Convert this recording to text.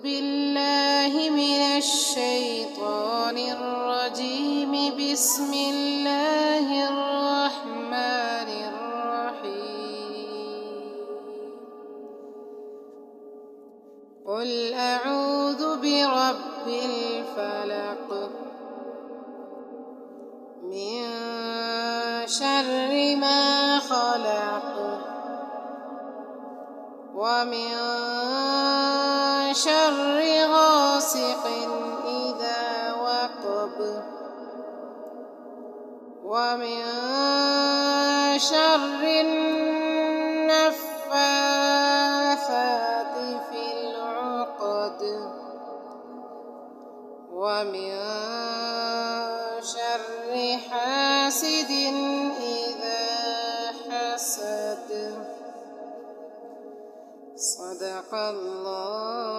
بالله من الشيطان الرجيم. بسم الله الرحمن الرحيم. قل أعوذ برب الفلق من شر ما خلق ومن شر غاسق إذا وقب ومن شر النفاثات في العقد ومن شر حاسد إذا حسد. صدق الله.